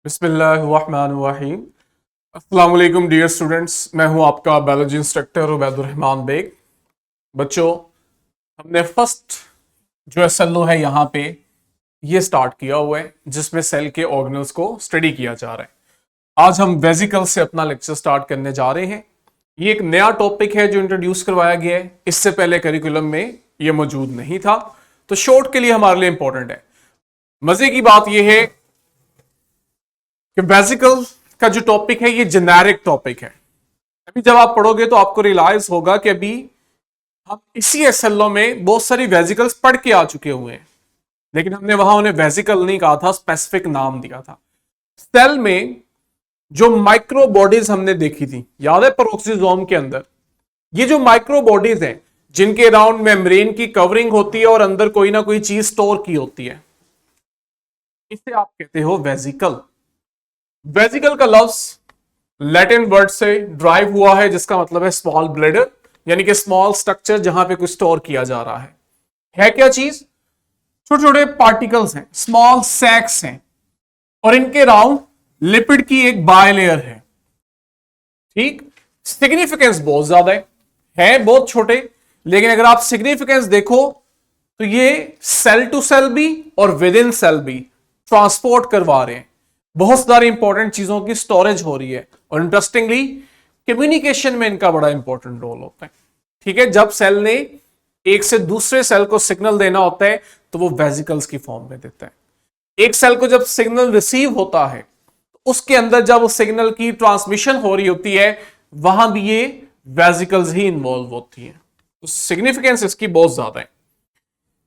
बिस्मिल्लाहिर्रहमानिर्रहीम। अस्सलाम वालेकुम डियर स्टूडेंट्स, मैं हूं आपका बायोलॉजी इंस्ट्रक्टर उबैदुर्रहमान बेग। बच्चों, हमने फर्स्ट जो एसएलओ है यहाँ पे ये स्टार्ट किया हुआ है जिसमें सेल के ऑर्गेनल्स को स्टडी किया जा रहा है। आज हम वेजिकल से अपना लेक्चर स्टार्ट करने जा रहे हैं। ये एक नया टॉपिक है जो इंट्रोड्यूस करवाया गया है, इससे पहले करिकुलम में ये मौजूद नहीं था, तो शॉर्ट के लिए हमारे लिए इंपॉर्टेंट है। मजे की बात यह है कि वेजिकल का जो टॉपिक है ये जेनेरिक टॉपिक है। अभी जब आप पढ़ोगे तो आपको रियलाइज होगा कि अभी हम इसी एसएलओ में बहुत सारी वेजिकल्स पढ़ के आ चुके हुए हैं, लेकिन हमने वहां उन्हें वेजिकल नहीं कहा था, स्पेसिफिक नाम दिया था। सेल में जो माइक्रो बॉडीज हमने देखी थी, याद है पेरोक्सिसोम के अंदर, ये जो माइक्रो बॉडीज हैं जिनके अराउंड मेम्ब्रेन की कवरिंग होती है और अंदर कोई ना कोई चीज स्टोर की होती है, इसे आप कहते हो वेजिकल। वेजिकल का लफ्ज लैटिन वर्ड से ड्राइव हुआ है जिसका मतलब है स्मॉल ब्लैडर, यानी कि स्मॉल स्ट्रक्चर जहां पे कुछ स्टोर किया जा रहा है क्या चीज? छोटे छोटे पार्टिकल्स हैं, स्मॉल सैक्स हैं, और इनके राउंड लिपिड की एक बाय लेयर है। ठीक, सिग्निफिकेंस बहुत ज्यादा है बहुत छोटे, लेकिन अगर आप सिग्निफिकेंस देखो तो ये सेल टू सेल भी और विद इन सेल भी ट्रांसपोर्ट करवा रहे हैं। बहुत सारी इंपॉर्टेंट चीजों की स्टोरेज हो रही है, और इंटरेस्टिंगली कम्युनिकेशन में इनका बड़ा इंपॉर्टेंट रोल होता है। ठीक है, जब सेल ने एक से दूसरे सेल को सिग्नल देना होता है तो वो वेजिकल्स की फॉर्म में देता है। एक सेल को जब सिग्नल रिसीव होता है तो उसके अंदर जब उस सिग्नल की ट्रांसमिशन हो रही होती है वहां भी ये वेजिकल्स ही इन्वॉल्व होती है। तो सिग्निफिकेंस इसकी बहुत ज्यादा है।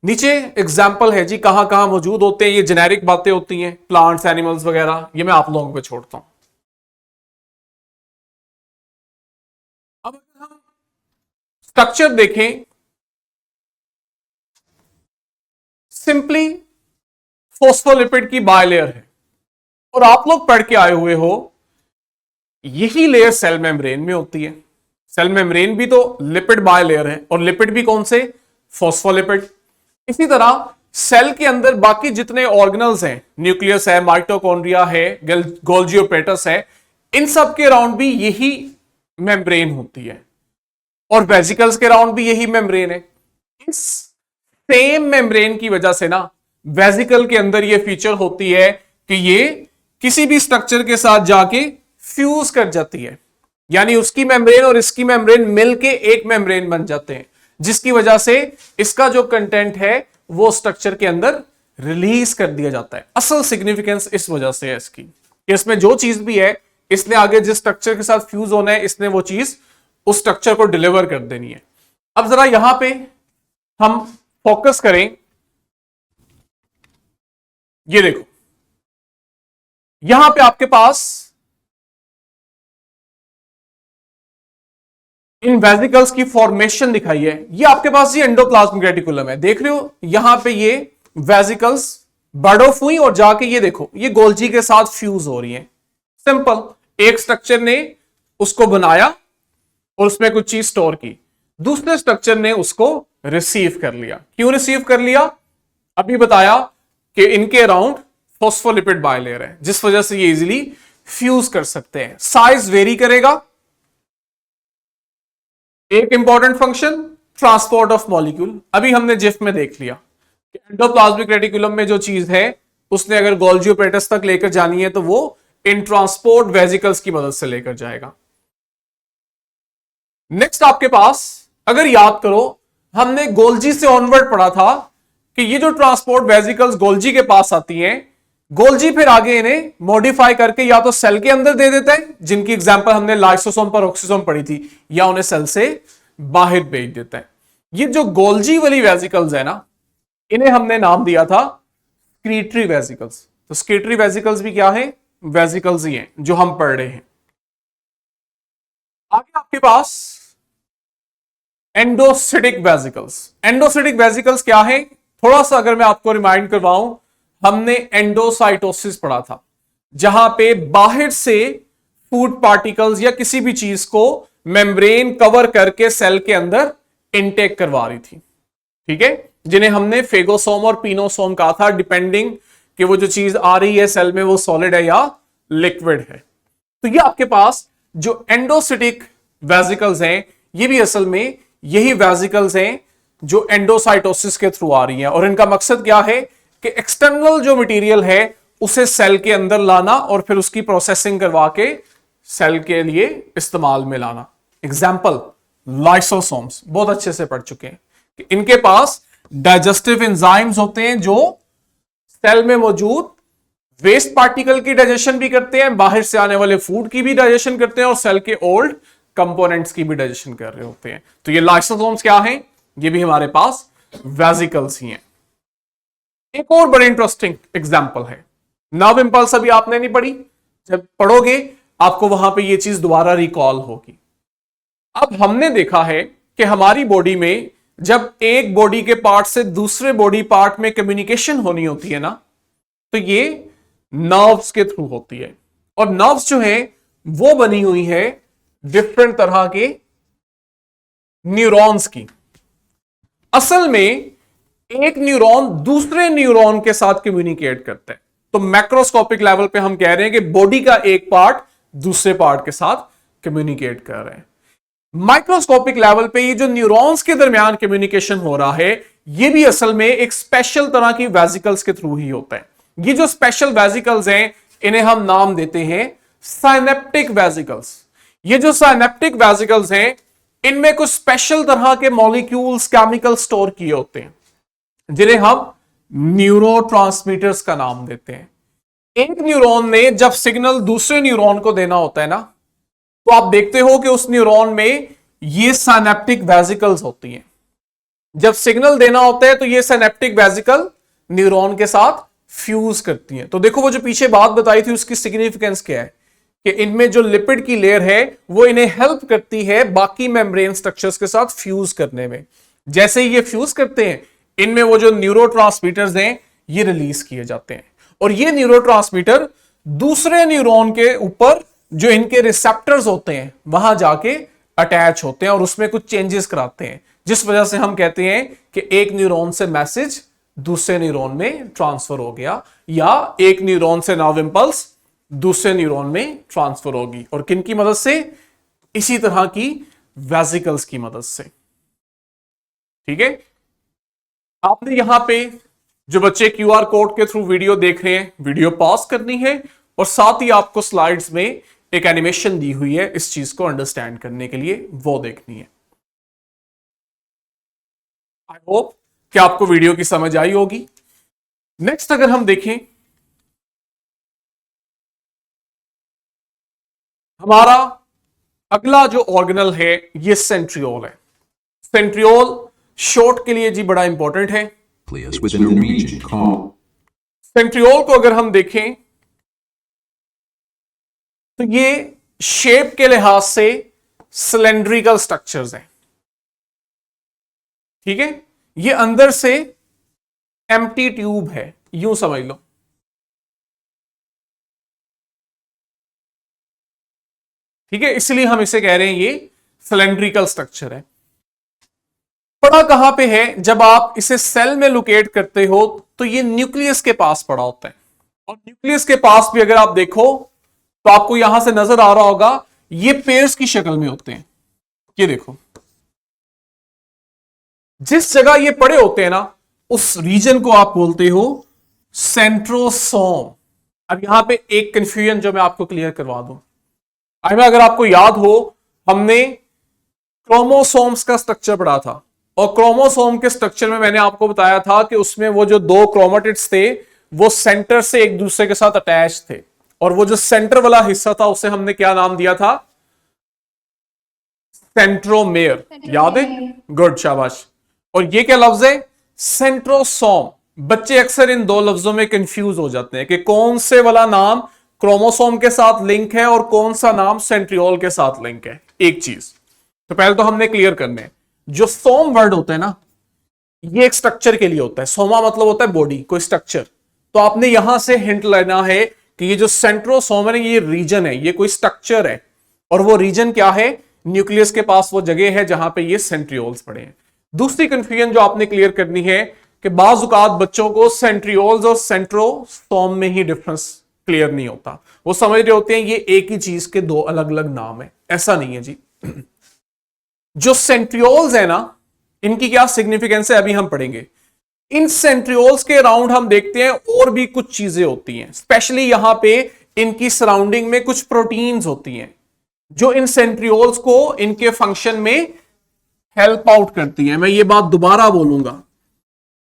नीचे एग्जाम्पल है जी कहां कहां मौजूद होते हैं, ये जेनेरिक बातें होती हैं, प्लांट्स, एनिमल्स वगैरह, ये मैं आप लोगों पे छोड़ता हूं। अब अगर हम स्ट्रक्चर देखें, सिंपली फोस्फोलिपिड की बायलेयर है, और आप लोग पढ़ के आए हुए हो यही लेयर सेल मेम्ब्रेन में होती है। सेल मेम्ब्रेन भी तो लिपिड बायलेयर है, और लिपिड भी कौन से? फोस्फोलिपिड। इसी तरह सेल के अंदर बाकी जितने ऑर्गेनल्स हैं, न्यूक्लियस है, माइटोकॉन्ड्रिया है, गोल्जी ऑपरेटस है, इन सब के अराउंड भी यही मेम्ब्रेन होती है, और वेजिकल्स के अराउंड भी यही मेम्ब्रेन है। इस सेम मेम्ब्रेन की वजह से ना वेजिकल के अंदर यह फीचर होती है कि ये किसी भी स्ट्रक्चर के साथ जाके फ्यूज कर जाती है, यानी उसकी मेम्ब्रेन और इसकी मेम्ब्रेन मिलके एक मेम्ब्रेन बन जाते हैं, जिसकी वजह से इसका जो कंटेंट है वो स्ट्रक्चर के अंदर रिलीज कर दिया जाता है। असल सिग्निफिकेंस इस वजह से है इसकी कि इसमें जो चीज भी है, इसने आगे जिस स्ट्रक्चर के साथ फ्यूज होना है, इसने वो चीज उस स्ट्रक्चर को डिलीवर कर देनी है। अब जरा यहां पे हम फोकस करें, ये देखो यहां पे आपके पास इन वेजिकल्स की फॉर्मेशन दिखाई है। ये आपके पास ये एंडोप्लाज्मिक रेटिकुलम है, देख रहे हो यहां पे ये वेजिकल्स बर्ड ऑफ हुई और जाके ये देखो ये गोल्जी के साथ फ्यूज हो रही है। सिंपल, एक स्ट्रक्चर ने उसको बनाया और उसमें कुछ चीज स्टोर की, दूसरे स्ट्रक्चर ने उसको रिसीव कर लिया। क्यों रिसीव कर लिया? अभी बताया कि इनके अराउंड फोस्फोलिपिड बायलेयर है, जिस वजह से ये इजीली फ्यूज कर सकते हैं। साइज वेरी करेगा। एक important function, transport of molecule. अभी हमने जिफ में देख लिया कि एंडोप्लाज्मिक रेटिकुलम में जो चीज है उसने अगर गोल्जी ऑपरेटस तक लेकर जानी है तो वो इन ट्रांसपोर्ट वेजिकल्स की मदद से लेकर जाएगा। नेक्स्ट आपके पास, अगर याद करो, हमने गोल्जी से ऑनवर्ड पढ़ा था कि ये जो ट्रांसपोर्ट वेजिकल्स गोल्जी के पास आती हैं, गोल्जी फिर आगे इन्हें मॉडिफाई करके या तो सेल के अंदर दे देता है, जिनकी एग्जांपल हमने लाइसोसोम पर ऑक्सीसोम पढ़ी थी, या उन्हें सेल से बाहर भेज देता है। ये जो गोल्जी वाली वेजिकल्स है ना, इन्हें हमने नाम दिया था स्क्रीटरी वेजिकल्स। तो स्क्रीटरी वेजिकल्स भी क्या है? वेजिकल्स ही हैं जो हम पढ़ रहे हैं। आगे आपके पास एंडोसिटिक वेजिकल्स। एंडोसिटिक वेजिकल्स क्या है? थोड़ा सा अगर मैं आपको रिमाइंड करवाऊं, हमने एंडोसाइटोसिस पढ़ा था, जहां पे बाहर से फूड पार्टिकल्स या किसी भी चीज को मेम्ब्रेन कवर करके सेल के अंदर इनटेक करवा रही थी। ठीक है, जिन्हें हमने फेगोसोम और पिनोसोम कहा था, डिपेंडिंग कि वो जो चीज आ रही है सेल में वो सॉलिड है या लिक्विड है। तो ये आपके पास जो एंडोसिटिक वेसिकल्स हैं, ये भी असल में यही वेसिकल्स हैं जो एंडोसाइटोसिस के थ्रू आ रही हैं, और इनका मकसद क्या है कि एक्सटर्नल जो मटेरियल है उसे सेल के अंदर लाना और फिर उसकी प्रोसेसिंग करवा के सेल के लिए इस्तेमाल में लाना। एग्जाम्पल लाइसोसोम्स, बहुत अच्छे से पढ़ चुके हैं कि इनके पास डाइजेस्टिव एंजाइम्स होते हैं जो सेल में मौजूद वेस्ट पार्टिकल की डाइजेशन भी करते हैं, बाहर से आने वाले फूड की भी डाइजेशन करते हैं, और सेल के ओल्ड कंपोनेंट्स की भी डाइजेशन कर रहे होते हैं। तो ये लाइसोसोम्स क्या हैं? ये भी हमारे पास वेसिकल्स ही हैं। एक और बड़े इंटरेस्टिंग एग्जांपल है, नर्व इंपल्स अभी आपने नहीं पढ़ी, जब पढ़ोगे आपको वहां पे ये चीज दोबारा रिकॉल होगी। अब हमने देखा है कि हमारी बॉडी में जब एक बॉडी के पार्ट से दूसरे बॉडी पार्ट में कम्युनिकेशन होनी होती है ना, तो ये नर्व्स के थ्रू होती है, और नर्व्स जो है वो बनी हुई है डिफरेंट तरह के न्यूरॉन्स की। असल में एक न्यूरॉन दूसरे न्यूरॉन के साथ कम्युनिकेट करता है, तो मैक्रोस्कोपिक लेवल पे हम कह रहे हैं कि बॉडी का एक पार्ट दूसरे पार्ट के साथ कम्युनिकेट कर रहे हैं। माइक्रोस्कोपिक लेवल पे ये जो न्यूरॉन्स के दरमियान कम्युनिकेशन हो रहा है, ये भी असल में एक स्पेशल तरह की वेसिकल्स के थ्रू ही होता है। ये जो स्पेशल वेसिकल्स हैं, इन्हें हम नाम देते हैं साइनेप्टिक वेसिकल्स। ये जो साइनेप्टिक वेसिकल्स हैं, इनमें कुछ स्पेशल तरह के मॉलिक्यूल्स, केमिकल स्टोर किए होते हैं, जिन्हें हम न्यूरोट्रांसमीटर्स का नाम देते हैं। एक न्यूरॉन ने जब सिग्नल दूसरे न्यूरॉन को देना होता है ना, तो आप देखते हो कि उस न्यूरॉन में ये साइनेप्टिक वेसिकल्स होती हैं। जब सिग्नल देना होता है तो ये साइनेप्टिक वेसिकल न्यूरॉन के साथ फ्यूज करती हैं। तो देखो वो जो पीछे बात बताई थी उसकी सिग्निफिकेंस क्या है कि इनमें जो लिपिड की लेयर है वो इन्हें हेल्प करती है बाकी मेम्ब्रेन स्ट्रक्चर्स के साथ फ्यूज करने में। जैसे ही ये फ्यूज करते हैं, इनमें वो जो न्यूरोट्रांसमीटर्स हैं ये रिलीज किए जाते हैं, और ये न्यूरोट्रांसमीटर दूसरे न्यूरॉन के ऊपर जो इनके रिसेप्टर्स होते हैं वहां जाके अटैच होते हैं और उसमें कुछ चेंजेस कराते हैं, जिस वजह से हम कहते हैं कि एक न्यूरॉन से मैसेज दूसरे न्यूरॉन में ट्रांसफर हो गया, या एक न्यूरॉन से नर्व इंपल्स दूसरे न्यूरॉन में ट्रांसफर होगी। और किन की मदद से? इसी तरह की वेसिकल्स की मदद से। ठीक है, आपने यहां पे जो बच्चे क्यूआर कोड के थ्रू वीडियो देख रहे हैं, वीडियो पॉज करनी है, और साथ ही आपको स्लाइड्स में एक एनिमेशन दी हुई है इस चीज को अंडरस्टैंड करने के लिए, वो देखनी है। आई होप कि आपको वीडियो की समझ आई होगी। नेक्स्ट अगर हम देखें, हमारा अगला जो ऑर्गेनल है ये सेंट्रियोल है। सेंट्रियोल शॉर्ट के लिए जी बड़ा इंपॉर्टेंट है। सेंट्रियोल को अगर हम देखें तो ये शेप के लिहाज से सिलेंड्रिकल स्ट्रक्चर्स हैं। ठीक है, ये अंदर से एम्प्टी ट्यूब है, यूं समझ लो। ठीक है, इसलिए हम इसे कह रहे हैं ये सिलेंड्रिकल स्ट्रक्चर है। पड़ा कहां पे है? जब आप इसे सेल में लोकेट करते हो तो ये न्यूक्लियस के पास पड़ा होता है, और न्यूक्लियस के पास भी अगर आप देखो तो आपको यहां से नजर आ रहा होगा ये पेयर्स की शक्ल में होते हैं। ये देखो, जिस जगह ये पड़े होते हैं ना, उस रीजन को आप बोलते हो सेंट्रोसोम। अब यहां पे एक कंफ्यूजन जो मैं आपको क्लियर करवा दूं, अगर आपको याद हो, हमने क्रोमोसोम्स का स्ट्रक्चर पढ़ा था, और क्रोमोसोम के स्ट्रक्चर में मैंने आपको बताया था कि उसमें वो जो दो क्रोमेटिड्स थे वो सेंटर से एक दूसरे के साथ अटैच थे, और वो जो सेंटर वाला हिस्सा था उसे हमने क्या नाम दिया था? सेंट्रोमेयर। याद है? गुड, शाबाश। और ये क्या लफ्ज है? सेंट्रोसोम। बच्चे अक्सर इन दो लफ्जों में कंफ्यूज हो जाते हैं कि कौन से वाला नाम क्रोमोसोम के साथ लिंक है और कौन सा नाम सेंट्रियोल के साथ लिंक है। एक चीज तो पहले तो हमने क्लियर करने हैं, जो सोम वर्ड होता है ना, ये एक स्ट्रक्चर के लिए होता है। सोमा मतलब होता है बॉडी, कोई स्ट्रक्चर। तो आपने यहां से हिंट लेना है कि ये जो सेंट्रोसोम है, ये रीजन है, ये कोई स्ट्रक्चर है, और वो रीजन क्या है? न्यूक्लियस के पास वो जगह है जहां पे ये सेंट्रियोल्स पड़े हैं। दूसरी कंफ्यूजन जो आपने क्लियर करनी है कि बाज़ औक़ात बच्चों को सेंट्रियोल्स और सेंट्रोसोम में ही डिफरेंस क्लियर नहीं होता, वो समझ रहे होते हैं ये एक ही चीज के दो अलग अलग नाम है। ऐसा नहीं है जी। जो सेंट्रियोल्स है ना, इनकी क्या सिग्निफिकेंस है अभी हम पढ़ेंगे। इन सेंट्रियोल्स के अराउंड हम देखते हैं और भी कुछ चीजें होती हैं, स्पेशली यहां पे इनकी सराउंडिंग में कुछ प्रोटीन्स होती हैं जो इन सेंट्रियोल्स को इनके फंक्शन में हेल्प आउट करती हैं। मैं ये बात दोबारा बोलूंगा,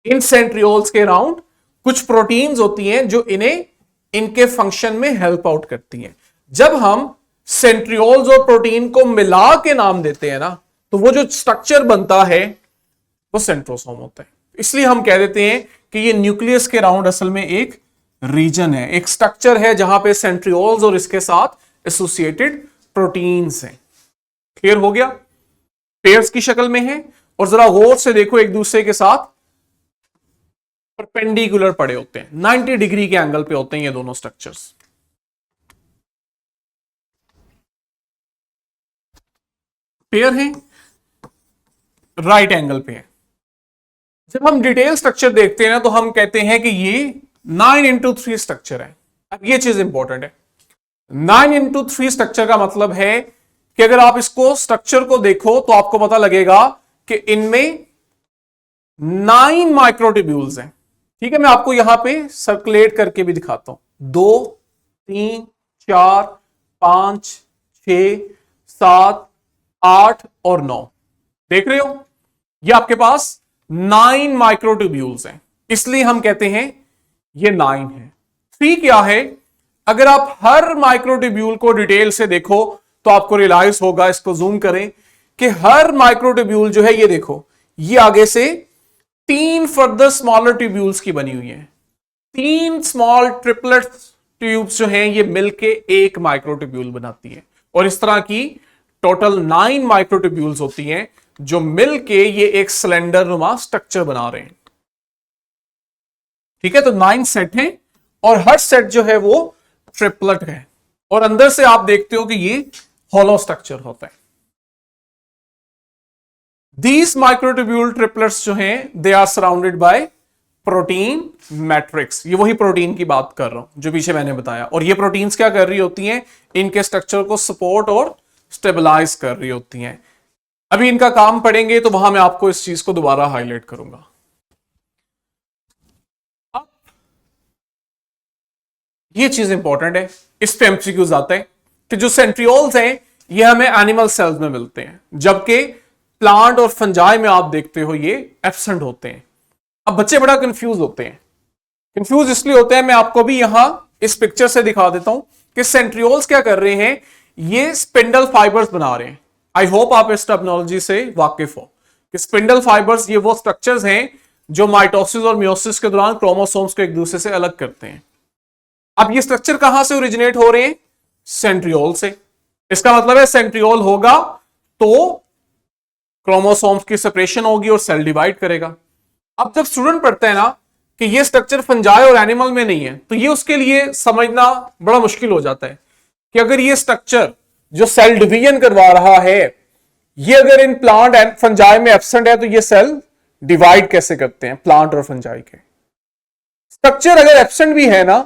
इन सेंट्रियोल्स के अराउंड कुछ प्रोटीन्स होती हैं जो इन्हें इनके फंक्शन में हेल्प आउट करती हैं। जब हम सेंट्रियोल्स और प्रोटीन को मिला के नाम देते हैं ना, तो वो जो स्ट्रक्चर बनता है वो सेंट्रोसोम होता है। इसलिए हम कह देते हैं कि ये न्यूक्लियस के अराउंड असल में एक रीजन है, एक स्ट्रक्चर है जहां पे सेंट्रियोल्स और इसके साथ एसोसिएटेड प्रोटीन्स हैं। क्लियर हो गया? पेयर्स की शक्ल में है और जरा गौर से देखो, एक दूसरे के साथ परपेंडिकुलर पड़े होते हैं, 90 डिग्री के एंगल पे होते हैं ये दोनों स्ट्रक्चर्स। पेयर हैं, राइट एंगल पे है। जब हम डिटेल स्ट्रक्चर देखते हैं ना, तो हम कहते हैं कि ये 9x3 स्ट्रक्चर है। अब ये चीज इंपॉर्टेंट है, 9x3 स्ट्रक्चर का मतलब है कि अगर आप इसको स्ट्रक्चर को देखो तो आपको पता लगेगा कि इनमें 9 माइक्रोट्यूब्यूल्स हैं। ठीक है, मैं आपको यहां पे सर्कुलेट करके भी दिखाता हूं। 2 3 4 5 6 7 8 और 9, देख रहे हो? ये आपके पास 9 माइक्रोट्यूब्यूल्स हैं, इसलिए हम कहते हैं ये 9 है। 3 क्या है? अगर आप हर माइक्रोट्यूब्यूल को डिटेल से देखो तो आपको रियलाइज होगा, इसको जूम करें, कि हर माइक्रोट्यूब्यूल जो है, ये देखो, ये आगे से 3 फर्दर स्मॉलर ट्यूब्यूल्स की बनी हुई है। 3 स्मॉल ट्रिपलेट ट्यूब्स जो हैं, ये मिलके एक माइक्रोट्यूब्यूल बनाती है, और इस तरह की टोटल 9 माइक्रोट्यूब्यूल्स होती हैं जो मिलके ये एक सिलेंडर नुमा स्ट्रक्चर बना रहे हैं। ठीक है, तो 9 सेट हैं और हर सेट जो है वो ट्रिपलेट है, और अंदर से आप देखते हो कि ये हॉलो स्ट्रक्चर होता है। These microtubule triplets जो हैं, they are surrounded by protein matrix. ये वही प्रोटीन की बात कर रहा हूं जो पीछे मैंने बताया, और ये प्रोटीन्स क्या कर रही होती हैं? इनके स्ट्रक्चर को सपोर्ट और स्टेबलाइज कर रही होती हैं। अभी इनका काम पढ़ेंगे तो वहां मैं आपको इस चीज को दोबारा हाईलाइट करूंगा। अब ये चीज इंपॉर्टेंट है, इस पे एमसीक्यूज आता है कि जो सेंट्रियोल्स हैं ये हमें एनिमल सेल्स में मिलते हैं, जबकि प्लांट और फंजाई में आप देखते हो ये एब्सेंट होते हैं। अब बच्चे बड़ा कंफ्यूज होते हैं। कंफ्यूज इसलिए होते हैं, मैं आपको भी यहां इस पिक्चर से दिखा देता हूं कि सेंट्रियोल्स क्या कर रहे हैं, ये स्पिंडल फाइबर्स बना रहे हैं। आई होप आप इस टर्मिनोलॉजी से वाकिफ हो कि स्पिंडल फाइबर्स ये वो स्ट्रक्चर्स हैं जो माइटोसिस और मियोसिस के दौरान क्रोमोसोम्स को एक दूसरे से अलग करते हैं। अब ये स्ट्रक्चर कहां से ओरिजिनेट हो रहे हैं? सेंट्रियोल से। इसका मतलब है सेंट्रियोल होगा तो क्रोमोसोम्स की सेपरेशन होगी और सेल डिवाइड करेगा। अब जब स्टूडेंट पढ़ते हैं ना कि ये स्ट्रक्चर फंजाई और एनिमल में नहीं है, तो ये उसके लिए समझना बड़ा मुश्किल हो जाता है कि अगर ये स्ट्रक्चर जो सेल डिवीजन करवा रहा है, ये अगर इन प्लांट एंड फंजाई में एब्सेंट है, तो ये सेल डिवाइड कैसे करते हैं प्लांट और फंजाई के? स्ट्रक्चर अगर एब्सेंट भी है ना,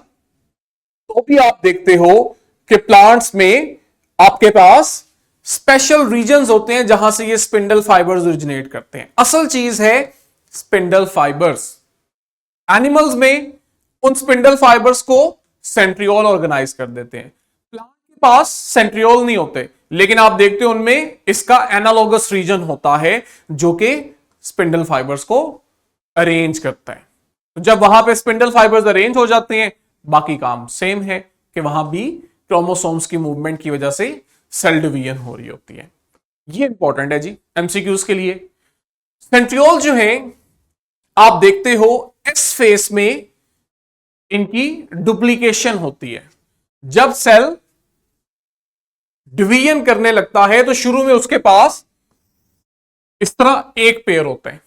तो भी आप देखते हो कि प्लांट्स में आपके पास स्पेशल रीजन्स होते हैं जहां से ये स्पिंडल फाइबर्स ओरिजिनेट करते हैं। असल चीज है स्पिंडल फाइबर्स। एनिमल्स में उन स्पिंडल फाइबर्स को सेंट्रियोल ऑर्गेनाइज कर देते हैं। प्लांट के पास सेंट्रियोल नहीं होते, लेकिन आप देखते हो उनमें इसका एनालोगस रीजन होता है जो कि स्पिंडल फाइबर्स को अरेंज करता है। तो जब वहां पे स्पिंडल फाइबर्स अरेंज हो जाते हैं, बाकी काम सेम है कि वहां भी क्रोमोसोम्स की मूवमेंट की वजह से सेल डिवीजन हो रही होती है। ये इंपॉर्टेंट है जी एमसीक्यूज के लिए। सेंट्रियोल जो है आप देखते हो एस फेस में इनकी डुप्लीकेशन होती है। जब सेल डिवीजन करने लगता है तो शुरू में उसके पास इस तरह एक पेयर होता है,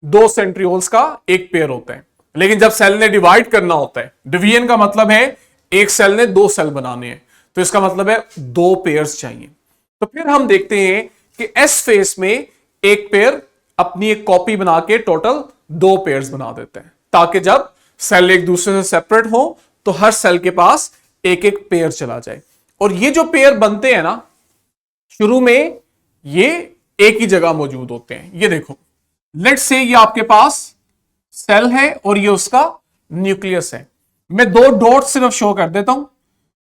2 सेंट्रियोल्स का एक पेयर होता है। लेकिन जब सेल ने डिवाइड करना होता है, डिवीजन का मतलब है एक सेल ने 2 सेल बनाने हैं, तो इसका मतलब है 2 पेयर्स चाहिए। तो फिर हम देखते हैं कि एस फेस में एक पेयर अपनी एक कॉपी बना के टोटल 2 पेयर्स बना देते हैं, ताकि जब सेल एक दूसरे से सेपरेट हो तो हर सेल के पास एक एक पेयर चला जाए। और ये जो पेयर बनते हैं ना, शुरू में ये एक ही जगह मौजूद होते हैं। ये देखो, लेट्स से ये आपके पास सेल है और ये उसका न्यूक्लियस है। मैं दो डॉट सिर्फ शो कर देता हूं।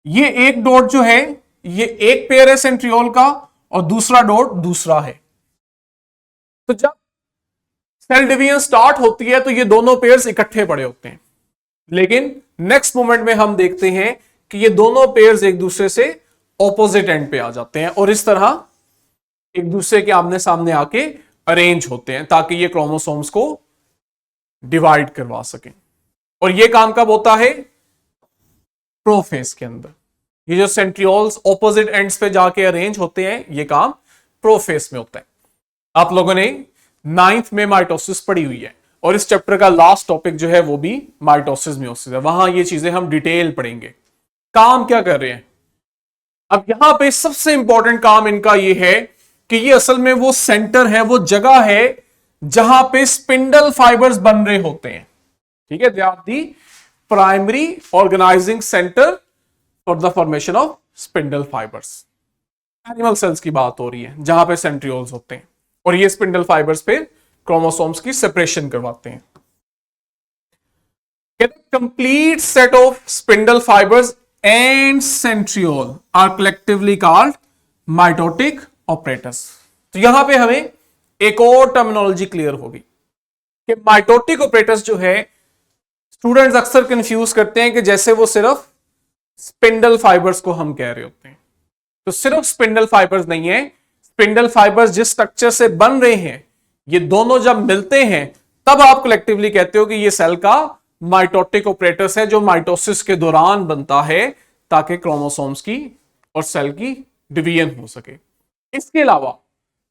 ये एक डॉट जो है ये एक पेयर है सेंट्रियोल का, और दूसरा डॉट दूसरा है। तो जब सेल डिवीजन स्टार्ट होती है तो ये दोनों पेयर्स इकट्ठे पड़े होते हैं, लेकिन नेक्स्ट मोमेंट में हम देखते हैं कि ये दोनों पेयर्स एक दूसरे से ऑपोजिट एंड पे आ जाते हैं और इस तरह एक दूसरे के आमने सामने आके अरेंज होते हैं ताकि ये क्रोमोसोम्स को डिवाइड करवा सकें। और ये काम कब होता है? प्रोफेज के अंदर। ये जो सेंट्रियोल्स ऑपोजिट एंड्स पे जाके अरेंज होते हैं, ये काम प्रोफेज में होता है। आप लोगों ने 9th में माइटोसिस पढ़ी हुई है और इस चैप्टर का लास्ट टॉपिक जो है वो भी माइटोसिस मियोसिस है। वहां ये चीजें हम डिटेल पढ़ेंगे। काम क्या कर रहे हैं? अब यहां पे सबसे इंपॉर्टेंट काम इनका ये है कि ये असल में वो सेंटर है, वो जगह है जहां पे स्पिंडल फाइबर्स बन रहे होते हैं। ठीक है, they are the primary organising centre for the formation of spindle fibres. Animal cells की बात हो रही है जहां पे सेंट्रियोल्स होते हैं और ये स्पिंडल फाइबर्स पे क्रोमोसोम्स की सेपरेशन करवाते हैं। Complete set of spindle fibres and centriole are collectively called mitotic apparatus. तो यहां पे हमें एक और टर्मिनोलॉजी क्लियर होगी कि माइटोटिक ऑपरेटस जो है, स्टूडेंट्स अक्सर कंफ्यूज करते हैं कि जैसे वो सिर्फ स्पिंडल फाइबर्स को हम कह रहे होते हैं। तो सिर्फ स्पिंडल फाइबर्स नहीं है, स्पिंडल फाइबर्स जिस स्ट्रक्चर से बन रहे हैं, ये दोनों जब मिलते हैं तब आप कलेक्टिवली कहते हो कि ये सेल का माइटोटिक ऑपरेटस है, जो माइटोसिस के दौरान बनता है ताकि क्रोमोसोम्स की और सेल की डिवीजन हो सके। इसके अलावा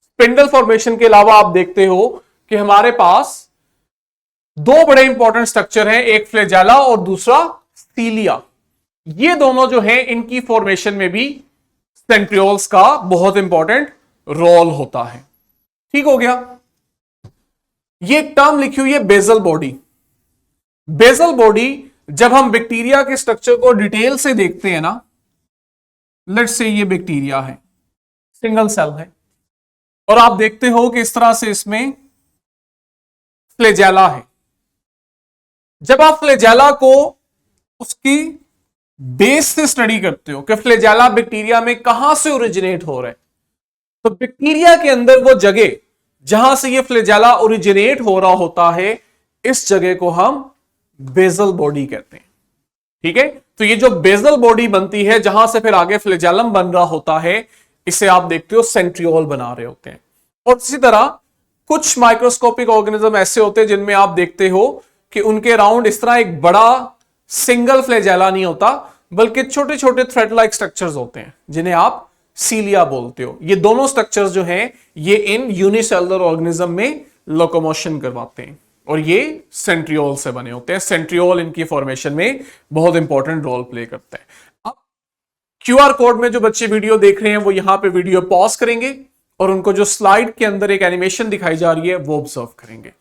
स्पिंडल फॉर्मेशन के अलावा आप देखते हो कि हमारे पास दो बड़े इंपॉर्टेंट स्ट्रक्चर हैं, एक फ्लैजेला और दूसरा सीलिया। ये दोनों जो हैं, इनकी फॉर्मेशन में भी सेंट्रियोल्स का बहुत इंपॉर्टेंट रोल होता है। ठीक हो गया। ये एक टर्म लिखी हुई है बेसल बॉडी। बेसल बॉडी जब हम बैक्टीरिया के स्ट्रक्चर को डिटेल से देखते हैं ना, लेट्स से ये बैक्टीरिया है, सिंगल सेल है, और आप देखते हो कि इस तरह से इसमें फ्लैजेला है। जब आप फ्लैजेला को उसकी बेस से स्टडी करते हो कि फ्लैजेला बैक्टीरिया में कहां से ओरिजिनेट हो रहा है, तो बैक्टीरिया के अंदर वो जगह जहां से ये फ्लैजेला ओरिजिनेट हो रहा होता है, इस जगह को हम बेसल बॉडी कहते हैं। ठीक है, तो ये जो बेसल बॉडी बनती है जहां से फिर आगे फ्लैजेलम बन रहा होता है, इसे आप देखते हो सेंट्रियोल बना रहे होते हैं। और इसी तरह कुछ माइक्रोस्कोपिक ऑर्गेनिज्म ऐसे होते हैं जिनमें आप देखते हो कि उनके राउंड इस तरह एक बड़ा सिंगल फ्लैजेला नहीं होता, बल्कि छोटे छोटे थ्रेड लाइक स्ट्रक्चर्स होते हैं जिन्हें आप सीलिया बोलते हो। ये दोनों स्ट्रक्चर्स जो हैं, ये इन यूनिसेलुलर ऑर्गेनिज्म में लोकोमोशन करवाते हैं और ये सेंट्रियोल से बने होते हैं। सेंट्रियोल इनकी फॉर्मेशन में बहुत इंपॉर्टेंट रोल प्ले करता है। अब क्यूआर कोड में जो बच्चे वीडियो देख रहे हैं वो यहां पे वीडियो पॉज करेंगे और उनको जो स्लाइड के अंदर एक एनिमेशन दिखाई जा रही है वो ऑब्जर्व करेंगे।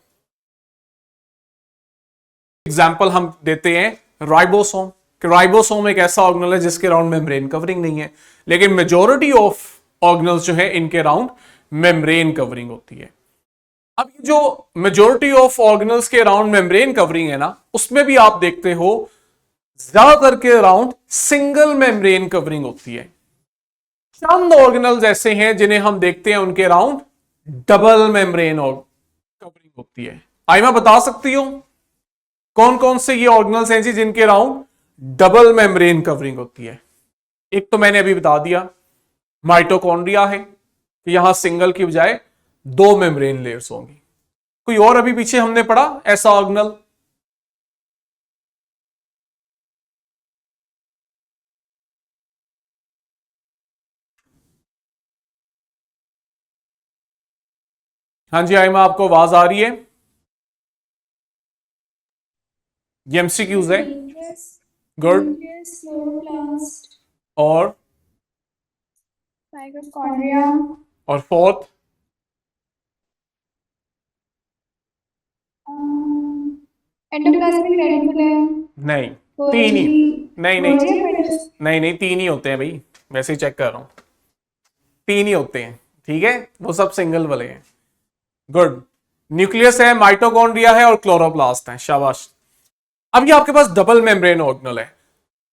एग्जाम्पल हम देते हैं राइबोसोम, कि राइबोसोम एक ऐसा ऑर्गेनल है जिसके राउंड मेम्ब्रेन कवरिंग नहीं है, लेकिन मेजॉरिटी ऑफ ऑर्गेनल्स जो है इनके राउंड मेम्ब्रेन कवरिंग होती है। अब ये जो मेजॉरिटी ऑफ ऑर्गेनल्स के राउंड मेम्ब्रेन कवरिंग है ना, उसमें भी आप देखते हो ज्यादातर के राउंड सिंगल मेम्ब्रेन कवरिंग होती है। चंद ऑर्गेनल्स ऐसे हैं जिन्हें हम देखते हैं उनके राउंड डबल मेम्ब्रेन कवरिंग होती है। आइमा बता सकती हो कौन कौन से ये ऑर्गेनल्स हैं जी जिनके राउंड डबल मेम्ब्रेन कवरिंग होती है? एक तो मैंने अभी बता दिया, माइटोकॉन्ड्रिया है कि यहां सिंगल की बजाय दो मेम्ब्रेन लेयर्स होंगी। कोई और अभी पीछे हमने पढ़ा ऐसा ऑर्गेनल? हाँ जी आइमा, आपको आवाज आ रही है? ये एमसीक्यूज है। गुड। और माइटोकॉन्ड्रिया और फोर्थ एंडोप्लाज्मिक रेटिकुलम नहीं, तीन ही, नहीं नहीं कोरिया नहीं नहीं, तीन ही होते हैं भाई, वैसे ही चेक कर रहा हूं, तीन ही होते हैं, ठीक है, वो सब सिंगल वाले हैं। गुड। न्यूक्लियस है, माइटोकॉन्ड्रिया है और क्लोरोप्लास्ट है, शाबाश। अब ये आपके पास डबल मेम्ब्रेन ऑर्गेनल है।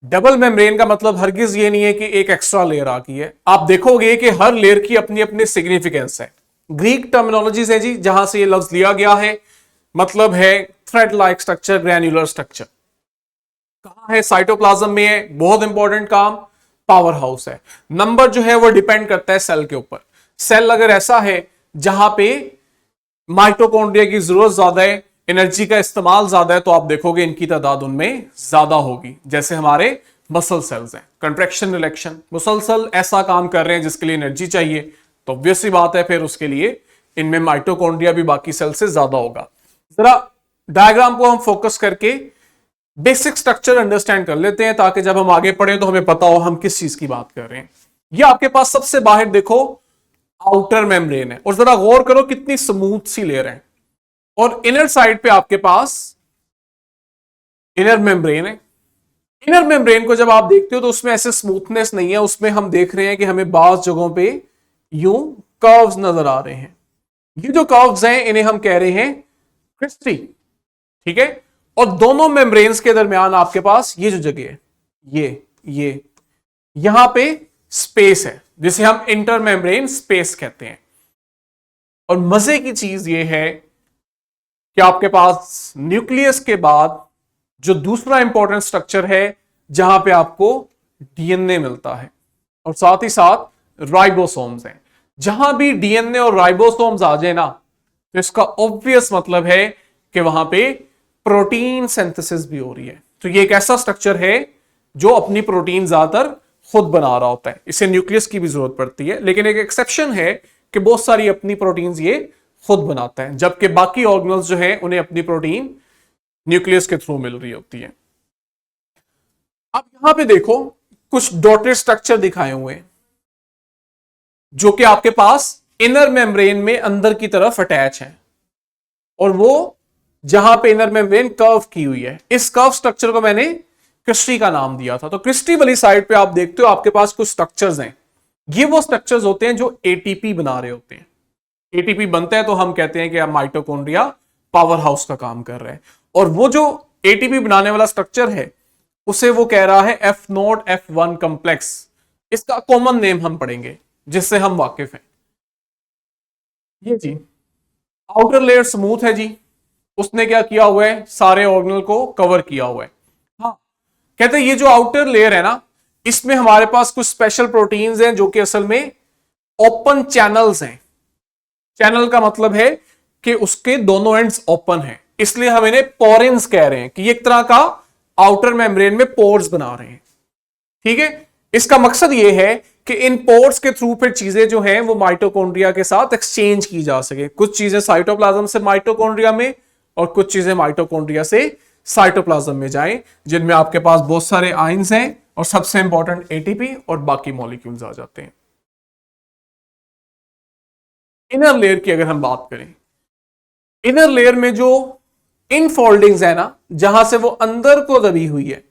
डबल मेम्ब्रेन का मतलब हरगिज ये नहीं है कि एक एक्स्ट्रा लेयर आ गई है, आप देखोगे कि हर लेयर की अपनी अपनी सिग्निफिकेंस है। ग्रीक टर्मिनोलॉजीज है जी, जहां से ये लफ्ज लिया गया है, मतलब है thread like structure, granular structure. कहां है? साइटोप्लाज्म में है, बहुत इंपॉर्टेंट काम, पावर हाउस है। नंबर जो है वो डिपेंड करता है सेल के ऊपर। सेल अगर ऐसा है जहां पे माइटोकॉन्ड्रिया की जरूरत ज्यादा है, एनर्जी का इस्तेमाल ज्यादा है, तो आप देखोगे इनकी तादाद उनमें ज्यादा होगी। जैसे हमारे मसल सेल्स हैं, कंट्रैक्शन रिलैक्शन, मसल सेल ऐसा काम कर रहे हैं जिसके लिए एनर्जी चाहिए, तो ऑब्वियस सी बात है फिर उसके लिए इनमें माइटोकॉन्ड्रिया भी बाकी सेल से ज्यादा होगा। जरा डायग्राम को हम फोकस करके बेसिक स्ट्रक्चर अंडरस्टैंड कर लेते हैं, ताकि जब हम आगे पढ़े तो हमें पता हो हम किस चीज की बात कर रहे हैं। ये आपके पास सबसे बाहर देखो आउटर मेम्ब्रेन है, और जरा गौर करो कितनी स्मूथ सी लेयर है, और इनर साइड पे आपके पास इनर मेम्ब्रेन है। इनर मेम्ब्रेन को जब आप देखते हो तो उसमें ऐसे स्मूथनेस नहीं है, उसमें हम देख रहे हैं कि हमें बाज जगहों पे यूं कर्व्स नजर आ रहे हैं। ये जो कर्व्स हैं इन्हें हम कह रहे हैं क्रिस्टी, ठीक है। और दोनों मेम्ब्रेन्स के दरमियान आपके पास ये जो जगह है, ये यहां पे स्पेस है, जिसे हम इंटर मेम्ब्रेन स्पेस कहते हैं। और मजे की चीज ये है कि आपके पास न्यूक्लियस के बाद जो दूसरा इंपॉर्टेंट स्ट्रक्चर है जहां पे आपको डीएनए मिलता है, और साथ ही साथ राइबोसोम्स हैं। जहां भी डीएनए और राइबोसोम्स आ जाए ना, तो इसका ऑब्वियस मतलब है कि वहां पे प्रोटीन सिंथेसिस भी हो रही है। तो ये एक ऐसा स्ट्रक्चर है जो अपनी प्रोटीन ज्यादातर खुद बना रहा होता है, इसे न्यूक्लियस की भी जरूरत पड़ती है, लेकिन एक एक्सेप्शन है कि बहुत सारी अपनी प्रोटीन्स ये खुद बनाता है, जबकि बाकी ऑर्गेनल्स जो है उन्हें अपनी प्रोटीन न्यूक्लियस के थ्रू मिल रही होती है। अब यहां पे देखो कुछ डॉटेड स्ट्रक्चर दिखाए हुए हैं जो कि आपके पास इनर मेम्ब्रेन में अंदर की तरफ अटैच है, और वो जहां पे इनर मेम्ब्रेन कर्व की हुई है, इस कर्व स्ट्रक्चर को मैंने क्रिस्टी का नाम दिया था। तो क्रिस्टी वाली साइड पे आप देखते हो आपके पास कुछ स्ट्रक्चर्स हैं, ये वो स्ट्रक्चर्स होते हैं जो एटीपी बना रहे होते हैं। एटीपी बनता है तो हम कहते हैं कि आप माइटोकॉन्ड्रिया पावर हाउस का काम कर रहे हैं, और वो जो एटीपी बनाने वाला स्ट्रक्चर है उसे वो कह रहा है F0 F1 कॉम्प्लेक्स। इसका कॉमन नेम हम पढ़ेंगे जिससे हम वाकिफ हैं। ये जी आउटर लेयर स्मूथ है जी, उसने क्या किया हुआ है, सारे ऑर्गेनल को कवर किया हुआ है। हाँ, कहते हैं ये जो आउटर लेयर है ना, इसमें हमारे पास कुछ स्पेशल प्रोटीन्स हैं जो कि असल में ओपन चैनल्स हैं। चैनल का मतलब है कि उसके दोनों एंड्स ओपन हैं, इसलिए हम इन्हें पोरेंस कह रहे हैं कि ये एक तरह का आउटर मेम्ब्रेन में पोर्स बना रहे हैं, ठीक है। इसका मकसद ये है कि इन पोर्स के थ्रू फिर चीजें जो हैं वो माइटोकॉन्ड्रिया के साथ एक्सचेंज की जा सके। कुछ चीजें साइटोप्लाज्म से माइटोकॉन्ड्रिया में, और कुछ चीजें माइटोकॉन्ड्रिया से साइटोप्लाज्म में जाएं, जिनमें आपके पास बहुत सारे आयंस हैं और सबसे इंपॉर्टेंट एटीपी और बाकी मॉलिक्यूल्स आ जाते हैं। इनर लेयर की अगर हम बात करें, इनर लेयर में जो इनफोल्डिंग्स है ना, जहां से वो अंदर को दबी हुई है,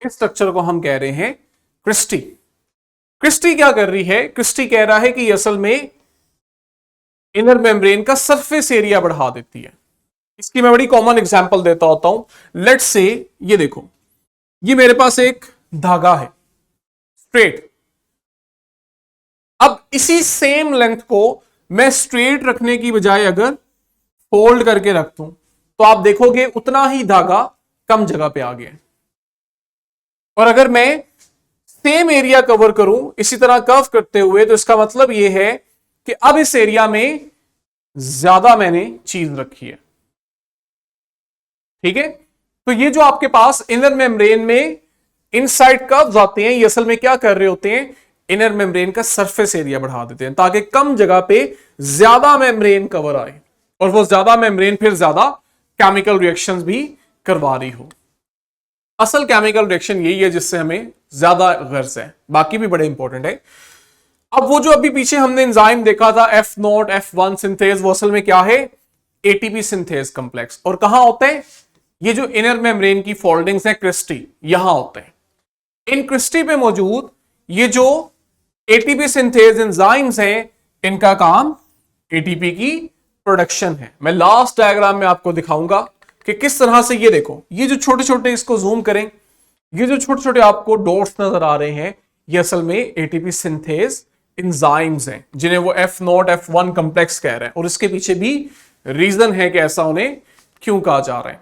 इस स्ट्रक्चर को हम कह रहे हैं क्रिस्टी। क्रिस्टी क्या कर रही है? क्रिस्टी कह रहा है कि असल में इनर मेम्ब्रेन का सरफेस एरिया बढ़ा देती है। इसकी मैं बड़ी कॉमन एग्जांपल देता होता हूं। लेट्स से ये देखो, ये मेरे पास एक धागा है स्ट्रेट। अब इसी सेम लेंथ को मैं स्ट्रेट रखने की बजाय अगर फोल्ड करके रख दूं, तो आप देखोगे उतना ही धागा कम जगह पे आ गया। और अगर मैं सेम एरिया कवर करूं इसी तरह कर्व करते हुए, तो इसका मतलब यह है कि अब इस एरिया में ज्यादा मैंने चीज रखी है, ठीक है। तो ये जो आपके पास इनर मेम्ब्रेन में इनसाइड कर्व्स आते हैं, ये असल में क्या कर रहे होते हैं, इनर मेम्ब्रेन का सरफेस एरिया बढ़ा देते हैं, ताकि कम जगह पे ज्यादा मेम्ब्रेन कवर आए, और वो ज्यादा मेम्ब्रेन फिर ज्यादा केमिकल रिएक्शंस भी करवा रही हो। असल केमिकल रिएक्शन यही है जिससे हमें ज्यादा गर्ज है, बाकी भी बड़े इंपॉर्टेंट है। अब वो जो अभी पीछे हमने एंजाइम देखा था F0 F1 सिंथेज, वो असल में क्या है, एटीपी सिंथेज कॉम्प्लेक्स। और कहां होता है ये जो इनर मेम्ब्रेन की फोल्डिंग्स है क्रिस्टी, यहां होते हैं। इन क्रिस्टी पे मौजूद ये जो एटीपी सिंथेज एंजाइम्स हैं, इनका काम एटीपी की प्रोडक्शन है। मैं लास्ट डायग्राम में आपको दिखाऊंगा कि किस तरह से, ये देखो, ये जो छोटे छोटे, इसको जूम करें, ये जो छोटे छोटे आपको डॉट्स नजर आ रहे हैं, ये असल में एटीपी सिंथेज एंजाइम्स हैं, जिन्हें वो F0 F1 कॉम्प्लेक्स कह रहे हैं। और इसके पीछे भी रीजन है कि ऐसा उन्हें क्यों कहा जा रहा है।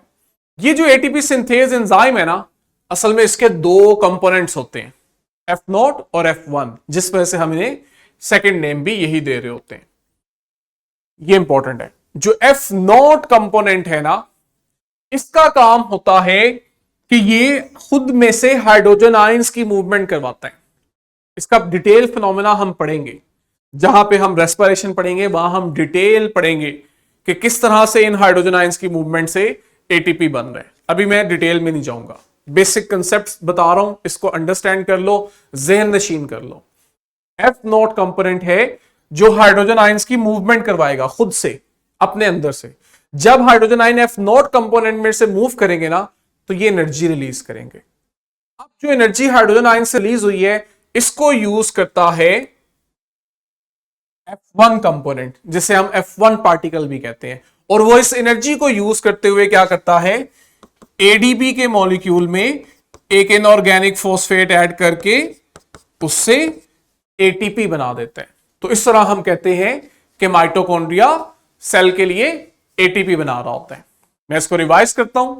ये जो एटीपी सिंथेज एंजाइम है ना, असल में इसके दो कंपोनेंट्स होते हैं, F0 और F1, जिस वजह से हम इन्हें सेकेंड नेम भी यही दे रहे होते हैं। ये इंपॉर्टेंट है। जो F0 कंपोनेंट है ना, इसका काम होता है कि ये खुद में से हाइड्रोजन आयंस की मूवमेंट करवाता है। इसका डिटेल फिनोमेना हम पढ़ेंगे, जहां पे हम रेस्पिरेशन पढ़ेंगे वहां हम डिटेल पढ़ेंगे कि किस तरह से इन हाइड्रोजन आयंस की मूवमेंट से एटीपी बन रहे हैं। अभी मैं डिटेल में नहीं जाऊंगा, बेसिक कंसेप्ट्स बता रहा हूं, इसको अंडरस्टैंड कर लो, ज़हन नशीन कर लो। F0 कंपोनेंट है जो हाइड्रोजन आयंस की मूवमेंट करवाएगा खुद से, अपने अंदर से। जब हाइड्रोजन आयन F0 कंपोनेंट में से मूव करेंगे ना, तो ये एनर्जी रिलीज करेंगे। अब जो एनर्जी हाइड्रोजन आयन से रिलीज हुई है, इसको यूज करता है F1 कंपोनेंट, जिसे हम F1 पार्टिकल भी कहते हैं। और वो इस एनर्जी को यूज करते हुए क्या करता है, एडीपी के मॉलिक्यूल में एक इनऑर्गेनिक फॉस्फेट ऐड करके उससे एटीपी बना देता है। तो इस तरह हम कहते हैं कि माइटोकॉन्ड्रिया सेल के लिए एटीपी बना रहा होता है। मैं इसको रिवाइज करता हूं,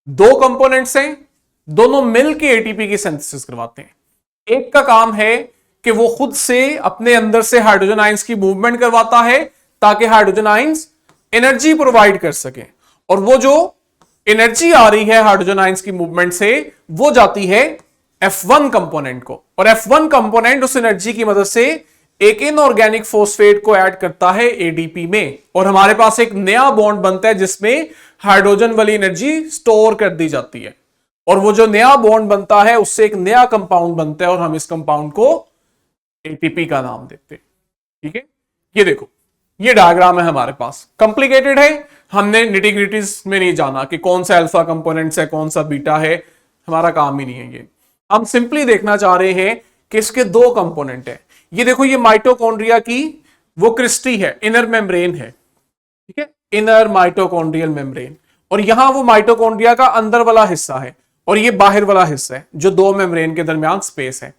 दो कंपोनेंट्स हैं, दोनों मिलकर एटीपी की सिंथेसिस करवाते हैं। एक का काम है कि वो खुद से अपने अंदर से हाइड्रोजन आयंस की मूवमेंट करवाता है, ताकि हाइड्रोजन आयंस एनर्जी प्रोवाइड कर सके। और वो जो एनर्जी आ रही है हाइड्रोजन आयंस की मूवमेंट से, वो जाती है F1 कंपोनेंट को। और F1 कंपोनेंट उस एनर्जी की मदद से एक इनऑर्गेनिक फॉस्फेट को ऐड करता है एडीपी में, और हमारे पास एक नया बॉन्ड बनता है जिसमें हाइड्रोजन वाली एनर्जी स्टोर कर दी जाती है। और वो जो नया बॉन्ड बनता है, उससे एक नया कंपाउंड बनता है, और हम इस कंपाउंड को एटीपी का नाम देते हैं। ठीक है, ये देखो, ये डायग्राम है हमारे पास, कॉम्प्लिकेटेड है, हमने निटी-ग्रिटीज में नहीं जाना कि कौन सा अल्फा कंपोनेंट्स है, कौन सा बीटा है, हमारा काम ही नहीं है ये। हम सिंपली देखना चाह रहे हैं कि इसके दो कंपोनेंट है। ये देखो, ये माइटोकॉन्ड्रिया की वो क्रिस्टी है, इनर मेम्ब्रेन है, ठीक है, इनर माइटोकॉन्ड्रियल मेम्ब्रेन। और यहां वो माइटोकॉन्ड्रिया का अंदर वाला हिस्सा है, और ये बाहर वाला हिस्सा है, जो दो मेम्ब्रेन के दरमियान स्पेस है।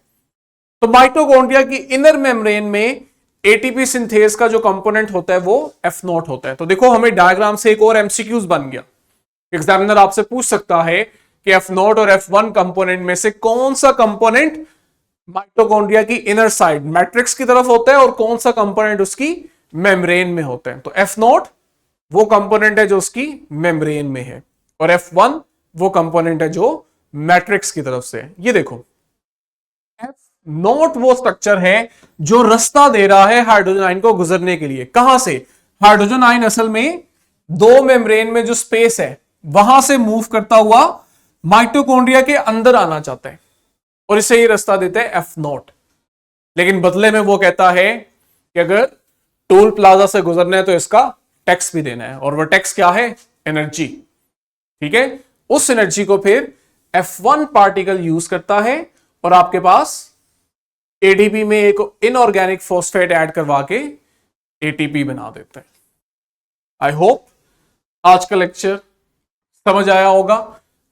तो माइटोकॉन्ड्रिया की इनर मेम्ब्रेन में एटीपी सिंथेज का जो कंपोनेंट होता है वो F0 होता है। तो देखो, हमें डायग्राम से एक और एमसीक्यूज बन गया। एग्जामिनर आपसे पूछ सकता है कि F0 और F1 कंपोनेंट में से कौन सा कंपोनेंट माइटोकॉन्ड्रिया की इनर साइड मैट्रिक्स की तरफ होता है, और कौन सा कंपोनेंट उसकी मेम्ब्रेन में होता है। तो F0 वो कंपोनेंट है जो उसकी मेम्ब्रेन में है, और F1 वो कंपोनेंट है जो मैट्रिक्स की तरफ से है। ये देखो, F0 वो स्ट्रक्चर है जो रास्ता दे रहा है हाइड्रोजन आयन को गुजरने के लिए। कहां से? हाइड्रोजन आयन असल में दो मेम्ब्रेन में जो स्पेस है वहां से मूव करता हुआ माइटोकॉन्ड्रिया के अंदर आना चाहता है, और इसे ही रास्ता देता है F0। लेकिन बदले में वो कहता है कि अगर टोल प्लाजा से गुजरना है तो इसका टैक्स भी देना है, और वो टैक्स क्या है? एनर्जी। ठीक है, उस एनर्जी को फिर F1 पार्टिकल यूज करता है, और आपके पास एडीपी में एक इनऑर्गेनिक फॉस्फेट ऐड करवा के एटीपी बना देता है। आई होप आज का लेक्चर समझ आया होगा।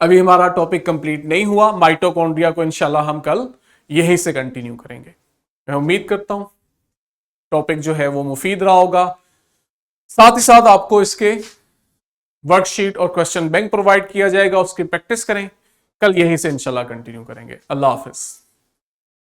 अभी हमारा टॉपिक कंप्लीट नहीं हुआ, माइटोकॉन्ड्रिया को इंशाल्लाह हम कल यहीं से कंटिन्यू करेंगे। मैं उम्मीद करता हूं टॉपिक जो है वो मुफीद रहा होगा। साथ ही साथ आपको इसके वर्कशीट और क्वेश्चन बैंक प्रोवाइड किया जाएगा, उसकी प्रैक्टिस करें। कल यहीं से इंशाल्लाह कंटिन्यू करेंगे। अल्लाह हाफिज।